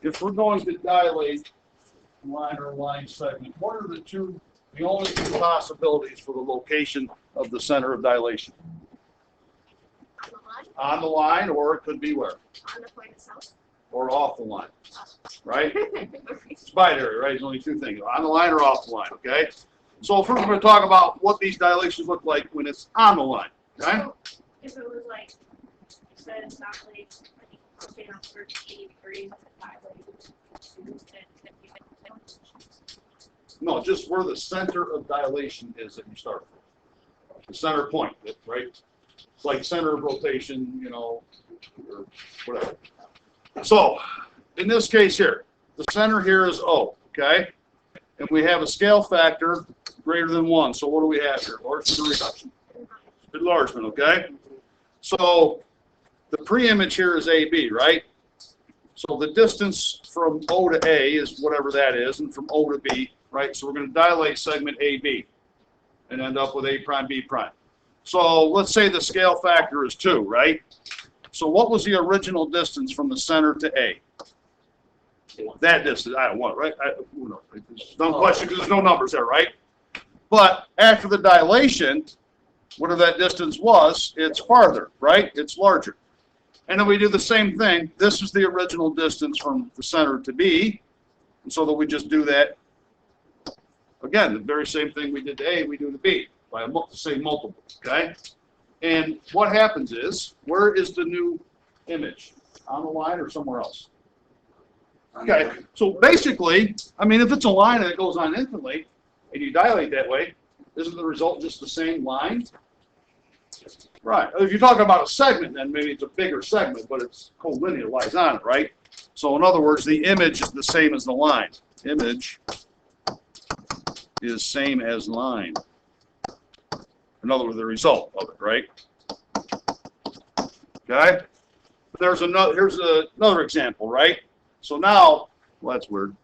if we're going to dilate line or line segment, what are the only two possibilities for the location of the center of dilation? On the line, or it could be where? On the point itself. Or off the line, right? It's binary, right? There's only two things, on the line or off the line, okay? So first we're going to talk about what these dilations look like when it's on the line, okay? So if it was like, said it's not like, okay, on 30 degrees, No, just where the center of dilation is that you start from. The center point, right? It's like center of rotation, you know, or whatever. So, in this case here, the center here is O, okay? And we have a scale factor greater than 1. So what do we have here? Enlargement or reduction? Enlargement, okay? So, the pre-image here is AB, right? So the distance from O to A is whatever that is, and from O to B, right? So we're going to dilate segment AB and end up with A prime, B prime. So let's say the scale factor is 2, right? So what was the original distance from the center to A? That distance, I don't want it, right? It's no question because there's no numbers there, right? But after the dilation, whatever that distance was, it's farther, right? It's larger. And then we do the same thing. This is the original distance from the center to B. And so that we just do that, again, the very same thing we did to A, we do to B by the same multiple, okay? And what happens is, where is the new image? On the line or somewhere else? Okay, so basically, I mean, if it's a line and it goes on infinitely, and you dilate that way, isn't the result just the same line? Right. If you're talking about a segment, then maybe it's a bigger segment, but it's collinear, lies on it, right? So in other words, the image is the same as the line. Image is same as line. In other words, the result of it, right? Okay. Here's another example, right? So now, well, that's weird.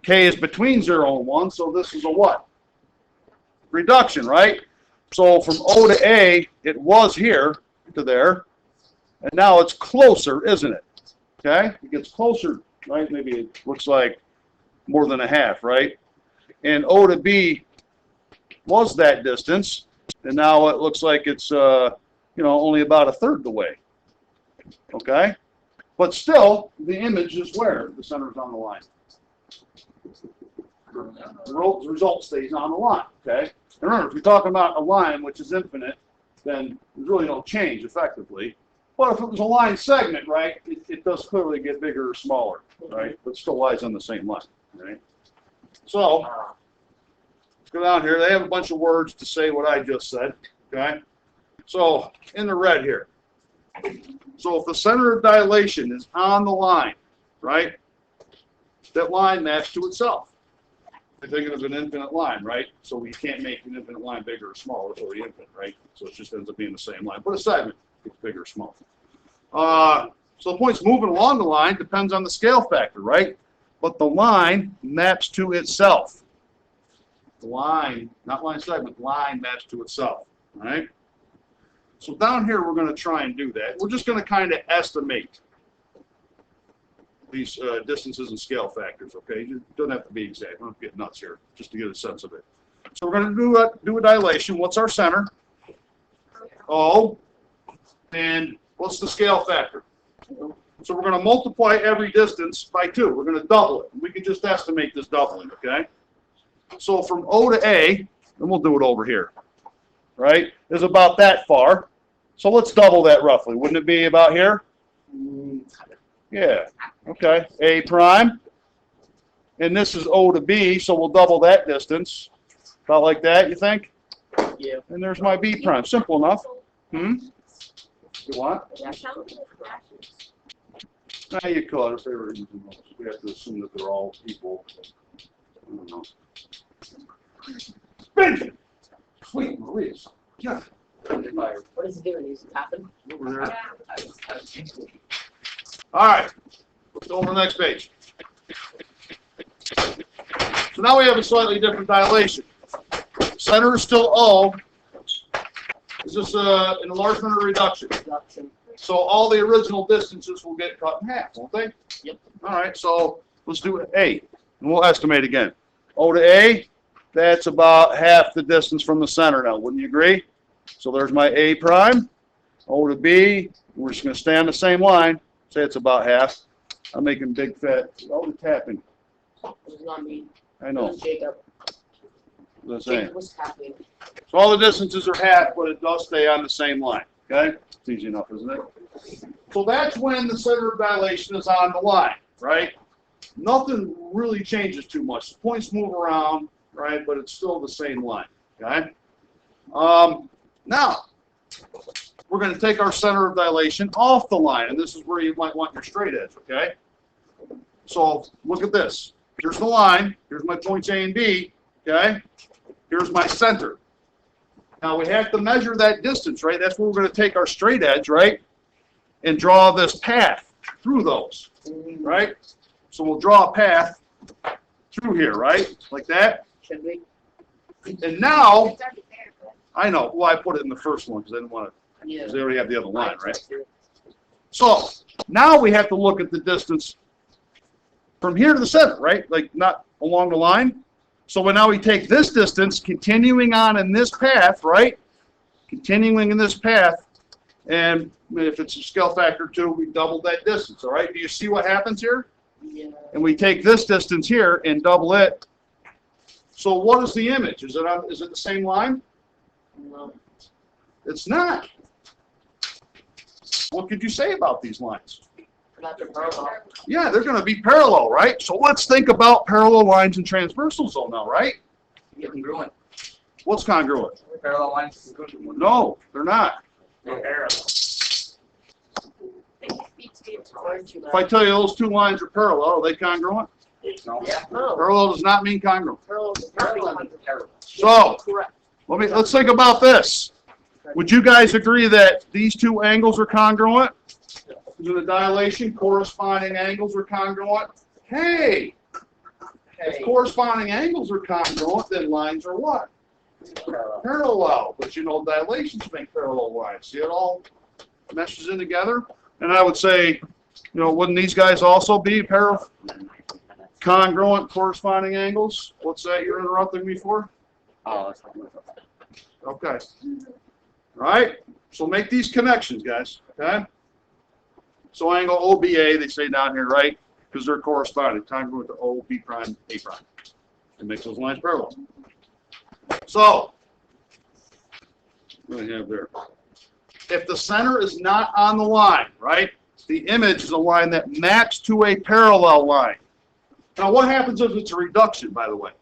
K is between 0 and 1, so this is a what? Reduction, right? So from O to A, it was here to there, and now it's closer, isn't it? Okay? It gets closer, right? Maybe it looks like more than a half, right? And O to B was that distance, and now it looks like it's, only about a third the way. Okay? But still, the image is where? The center is on the line. The result stays on the line, okay? And remember, if you're talking about a line which is infinite, then there's really no change effectively. But if it was a line segment, right, it does clearly get bigger or smaller, right? But still lies on the same line, right? So, let's go down here. They have a bunch of words to say what I just said, okay? So, in the red here. So if the center of dilation is on the line, right, that line maps to itself. We're thinking of an infinite line, right? So we can't make an infinite line bigger or smaller. It's already infinite, right? So it just ends up being the same line. But a segment gets bigger or smaller. So the points moving along the line depends on the scale factor, right? But the line maps to itself. The line, not line segment, line maps to itself, right? So down here, we're going to try and do that. We're just going to kind of estimate these distances and scale factors, okay? It doesn't have to be exact. I don't get nuts here, just to get a sense of it. So we're going to do a dilation. What's our center? O. And what's the scale factor? So we're going to multiply every distance by 2. We're going to double it. We can just estimate this doubling, okay? So from O to A, and we'll do it over here, right, is about that far. So let's double that roughly. Wouldn't it be about here? Yeah. Okay. A prime. And this is O to B, so we'll double that distance. About like that, you think? Yeah. And there's my B prime. Simple enough. You want? Now you could if they were using those. We have to assume that they're all equal. I don't know. Benjamin! Sweet Maurice. Yeah. What is it doing? Is it tapping? Over there. All right. Let's go on to the next page. So now we have a slightly different dilation. Center is still O. Is this an enlargement or reduction? Reduction. So all the original distances will get cut in half, won't they? Yep. All right, so let's do A, and we'll estimate again. O to A, that's about half the distance from the center now, wouldn't you agree? So there's my A prime. O to B, we're just gonna stay on the same line, say it's about half. I'm making big fat, oh, the tapping, It was not me. I It know, was Jacob. the same. Jacob was tapping. So all the distances are half, but it does stay on the same line, okay? It's easy enough, isn't it? So that's when the center of dilation is on the line, right? Nothing really changes too much. The points move around, right, but it's still the same line, okay? Now, we're going to take our center of dilation off the line, and this is where you might want your straight edge, okay? So look at this. Here's the line. Here's my points A and B, okay? Here's my center. Now we have to measure that distance, right? That's where we're going to take our straight edge, right? And draw this path through those, right? So we'll draw a path through here, right? Like that. Should we? And now, It's already there, but I know, well, I put it in the first one because I didn't want to, Yeah. because they already have the other line, right? So now we have to look at the distance from here to the center, right? Like not along the line. So now we take this distance, continuing on in this path, right? Continuing in this path, and if it's a scale factor 2, we double that distance, all right? Do you see what happens here? Yeah. And we take this distance here and double it. So what is the image? Is it the same line? No. It's not. What could you say about these lines? Not the parallel. Yeah, they're going to be parallel, right? So let's think about parallel lines and transversals though now, right? You're congruent. What's congruent? Parallel lines congruent. No, they're not. They're parallel. they can be two. Aren't you If I tell you those two lines are parallel, are they congruent? No. Yeah. No. Parallel does not mean congruent. Parallel. Parallel means parallel. So Correct. let's think about this. Would you guys agree that these two angles are congruent? To the dilation, corresponding angles are congruent. Hey, if corresponding angles are congruent, then lines are what? Parallel. Parallel. But you know, dilations make parallel lines. See, it all meshes in together. And I would say, you know, wouldn't these guys also be congruent corresponding angles? What's that you're interrupting me for? Oh, Okay. All right. So make these connections, guys. Okay. So angle OBA, they say down here, right? Because they're corresponding, congruent to OB prime, A prime. It makes those lines parallel. So, what do we have there? If the center is not on the line, right? The image is a line that maps to a parallel line. Now, what happens if it's a reduction, by the way?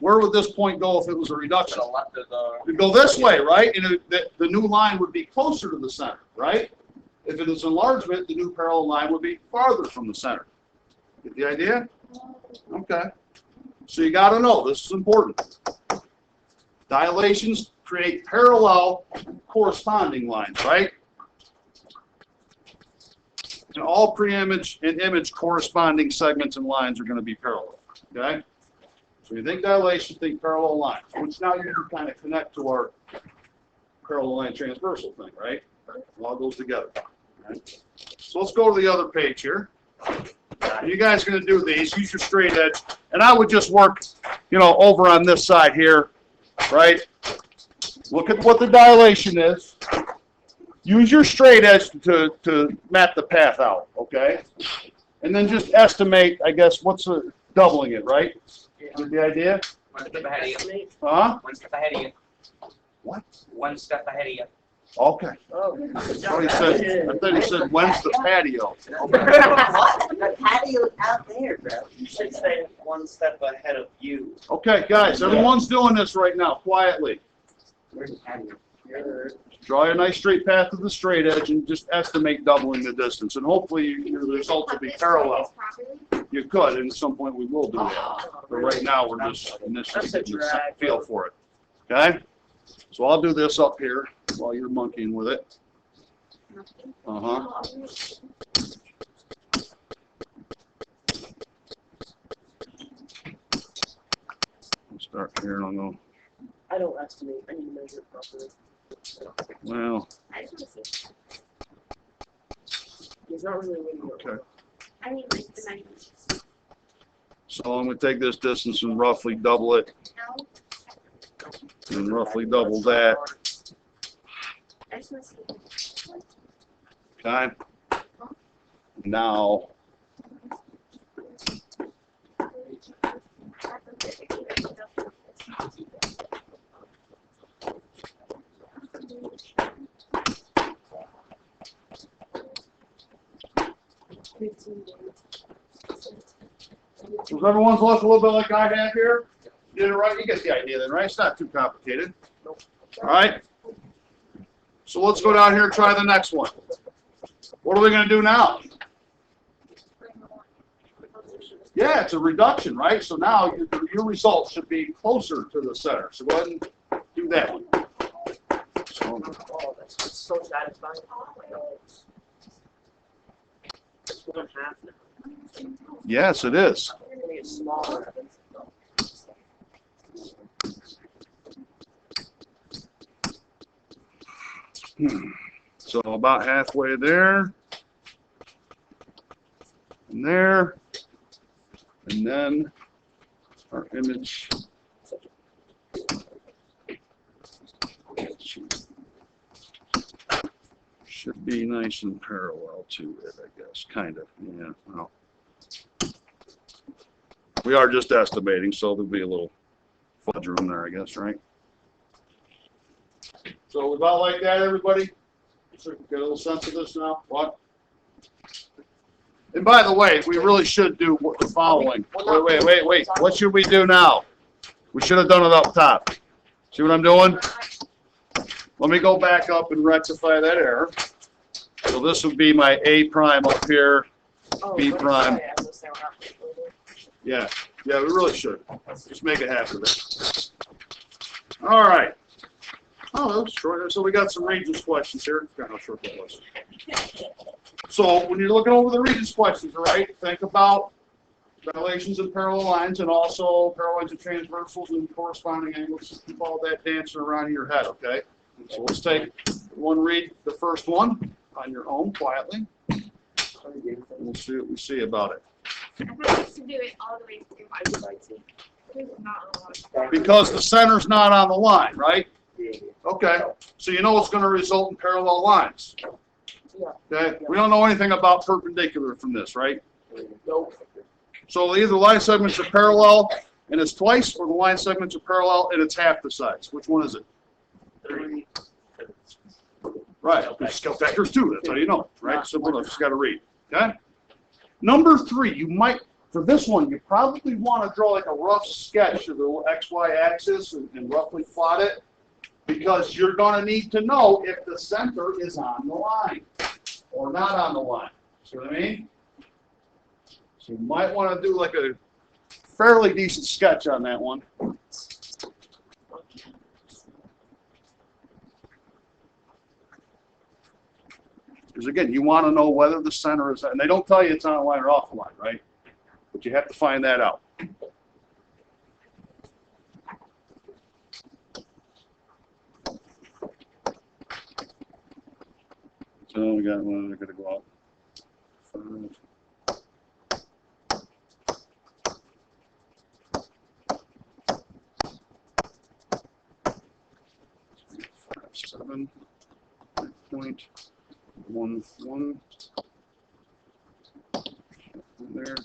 Where would this point go if it was a reduction? to the left of the. It'd go this way, right? And the new line would be closer to the center, right? If it is enlargement, the new parallel line would be farther from the center. Get the idea? Okay. So you got to know, this is important. Dilations create parallel corresponding lines, right? And all pre-image and image corresponding segments and lines are going to be parallel, okay? So you think dilation, think parallel lines, which now you can kind of connect to our parallel line transversal thing, right? It all goes together. Right? So let's go to the other page here. And you guys are going to do these. Use your straight edge. And I would just work, you know, over on this side here, right? Look at what the dilation is. Use your straight edge to map the path out, okay? And then just estimate, I guess, what's the doubling it, right? Get the idea? One step ahead of you. Huh? One step ahead of you. What? One step ahead of you. Okay. Oh. I thought he said, when's the patio? What? The patio's out there, bro. You should say one step ahead of you. Okay, guys, everyone's doing this right now, quietly. Where's the patio? Draw a nice straight path to the straight edge and just estimate doubling the distance. And hopefully your results will be parallel. You could, and at some point we will do that. But right now, we're just initially getting a feel for it. Okay? So I'll do this up here while you're monkeying with it. Uh-huh. I'll start here and I'll go. I don't estimate. I need to measure it properly. Well, I just want to see. He's not really winning. okay. I mean, like the measurements. So I'm gonna take this distance and roughly double it, No, and roughly double that. I just want to see. Okay. Now, does everyone's look a little bit like I have here? You did it right, you get the idea then, right? It's not too complicated. All right? So let's go down here and try the next one. What are we gonna do now? Yeah, it's a reduction, right? So now your results should be closer to the center. So go ahead and do that one. So, Oh, that's so satisfying. It's 1/2 now. yes, it is. It's gonna get smaller. So about halfway there. And there. And then our image should be nice and parallel to it, I guess, kind of, yeah, well. We are just estimating, so there'll be a little fudge room there, I guess, right? So about like that, everybody? So get a little sense of this now, what? And by the way, we really should do what the following. Wait. What should we do now? We should have done it up top. See what I'm doing? Let me go back up and rectify that error. So this would be my A prime up here. Oh, B right, prime. sorry, I was there, we're not recording. Yeah, we really should. Just make it half of it. All right. Oh, that was short. So we got some Regents questions here. Forgot how short that was. So when you're looking over the Regents questions, all right, think about dilations and parallel lines, and also parallel lines and transversals and corresponding angles. Keep all that dancing around in your head, okay? So let's take one, read the first one on your own quietly. We'll see what we see about it. I thought we used to do it all the way through. It's not a lot. Because the center's not on the line, right? Okay, so you know it's going to result in parallel lines. Okay, we don't know anything about perpendicular from this, right? Nope. So either line segments are parallel and it's twice, or the line segments are parallel and it's half the size. Which one is it? 30. Right, because scale factors too, that's how you know, right? Simple enough, just got to read, okay? Number 3, you might, for this one, you probably want to draw like a rough sketch of the XY axis and roughly plot it, because you're going to need to know if the center is on the line or not on the line. See what I mean? So you might want to do like a fairly decent sketch on that one. Because again, you want to know whether the center is, and they don't tell you it's on a line or off the line, right? But you have to find that out. So we got one, we're going to go out. 7.11 there.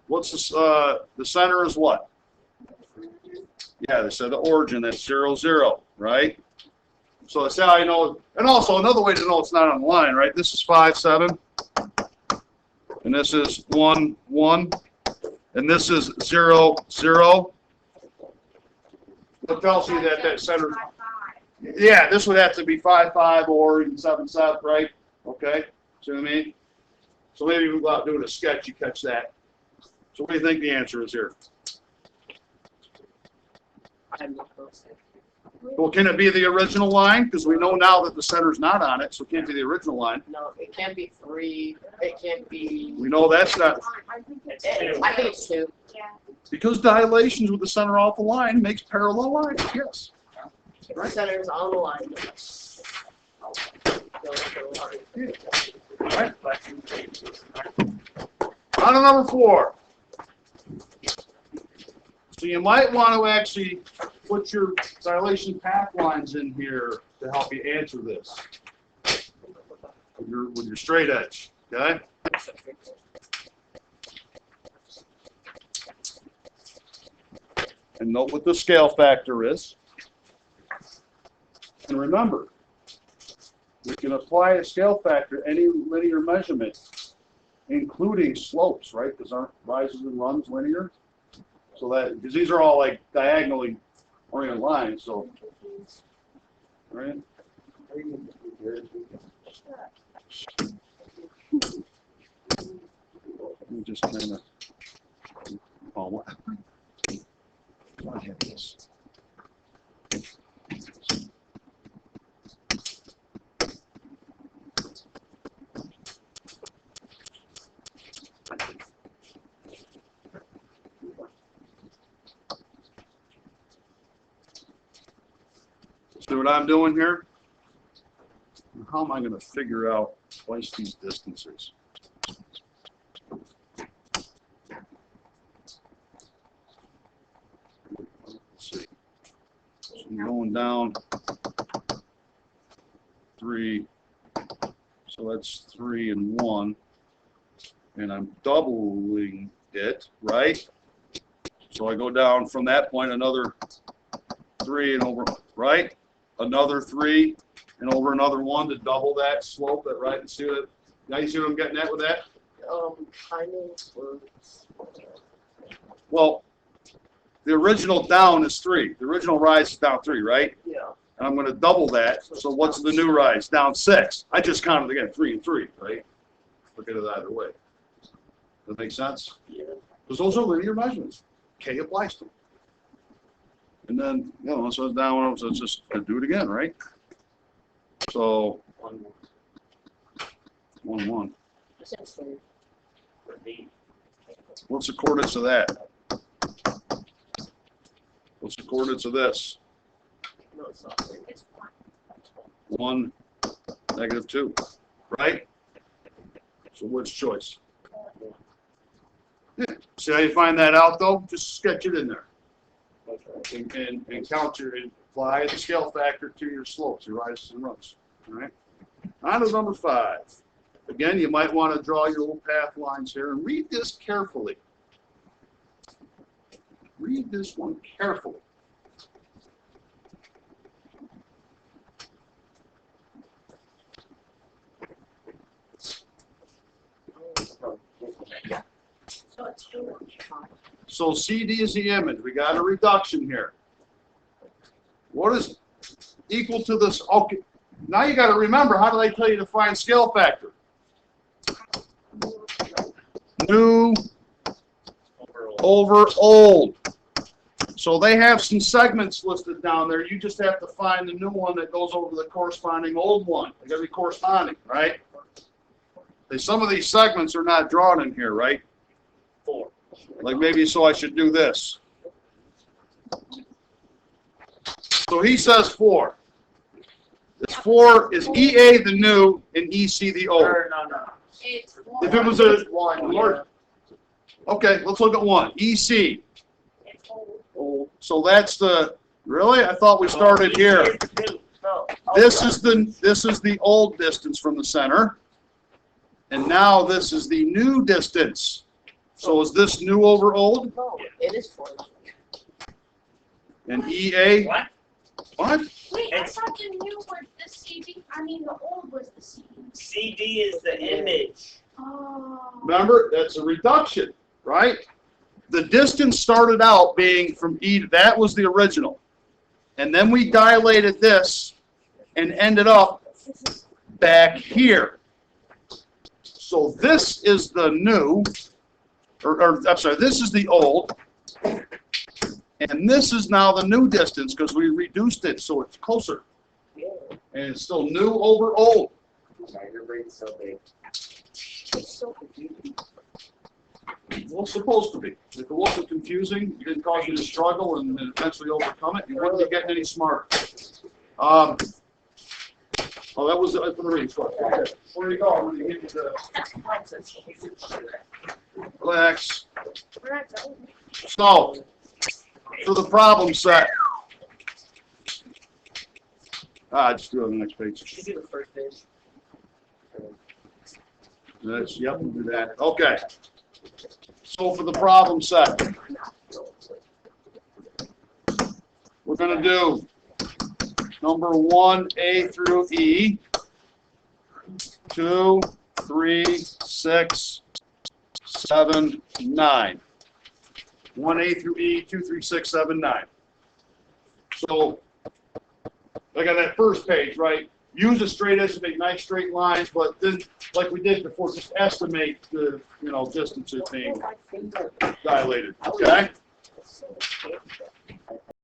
What's this, the center is what? Yeah, they said the origin, that's 0, 0, right? So that's how I know, and also another way to know it's not on the line, right? This is 5, 7, and this is 1, 1, and this is 0, 0. What tells you that that center? Yeah, this would have to be 5, 5, or even 7, 7, right? Okay, see what I mean? So maybe without doing a sketch, you catch that. So what do you think the answer is here? I'm not gonna say. Well, can it be the original line? Because we know now that the center's not on it, so it can't be the original line. No, it can't be 3. It can't be. We know that's not. I think it's I think it's 2. Yeah. Because dilations with the center off the line makes parallel lines, yes. If the center's on the line. Right? On to number 4. So you might want to actually put your dilation path lines in here to help you answer this with your straight edge, okay? And note what the scale factor is. And remember, we can apply a scale factor to any linear measurement, including slopes, right? Because aren't rises and runs linear? So that, because these are all like diagonally oriented lines, so, right? Let me just kind of, oh, what? I have this. See what I'm doing here? How am I going to figure out twice these distances? Let's see. So I'm going down 3. So that's 3 and 1. And I'm doubling it, right? So I go down from that point another 3 and over, right? Another 3 and over another 1 to double that slope, that right? And see what? Now you see what I'm getting at with that? Timing works. Well, the original down is 3. The original rise is down 3, right? Yeah. And I'm going to double that. So what's the new rise? Down 6. I just counted again, 3 and 3, right? Look at it either way. Does that make sense? Yeah. Because those are linear measurements. K applies to them. And then, you know, so it's down, so it's just to do it again, right? So, 1, 1. Essentially. What's the coordinates of that? What's the coordinates of this? No, it's not. It's 1, one. -2, right? So which choice? Yeah. See how you find that out, though? Just sketch it in there. And count your, and apply the scale factor to your slopes, your rises and runs. All right? On to number 5. Again, you might want to draw your little path lines here and read this carefully. Read this one carefully. So it's 4. So CD is the image. We got a reduction here. What is equal to this? Okay. Now you got to remember, how do they tell you to find scale factor? New over old. So they have some segments listed down there. You just have to find the new one that goes over the corresponding old one. They got to be corresponding, right? Some of these segments are not drawn in here, right? 4. Like maybe so I should do this. So he says 4. This 4 is EA the new and EC the old. No. It's If it was a 1. Lord. Okay, let's look at 1. EC. It's old. Oh, so that's the, really? I thought we started here. No. This is the old distance from the center. And now this is the new distance. So is this new over old? No, it is 4. And EA? What? What? Wait, I It's- thought the new was the CD. I mean, the old was the CD. CD is the image. Oh. Remember, that's a reduction, right? The distance started out being from E to, that was the original. And then we dilated this and ended up back here. So this is the new, or I'm sorry, this is the old. And this is now the new distance because we reduced it so it's closer. Yeah. And it's still new over old. Sorry, your brain's so big. It's so confusing. Well, it's supposed to be. If it wasn't confusing, it didn't cause you to struggle and then eventually overcome it, you wouldn't be getting any smarter. Oh, that was the reading score. Okay. Where do you go? I'm gonna give you the, relax. We're not done. So, for the problem set. Just do it on the next page. You do the first page. That's, yep, we'll do that. Okay. So for the problem set, we're gonna do number 1A through E, 2, 3, 6, 7, 9. 1A through E, 2, 3, 6, 7, 9. So, like on that first page, right? Use a straight edge to make nice straight lines, but then, like we did before, just estimate the, distances being dilated, okay?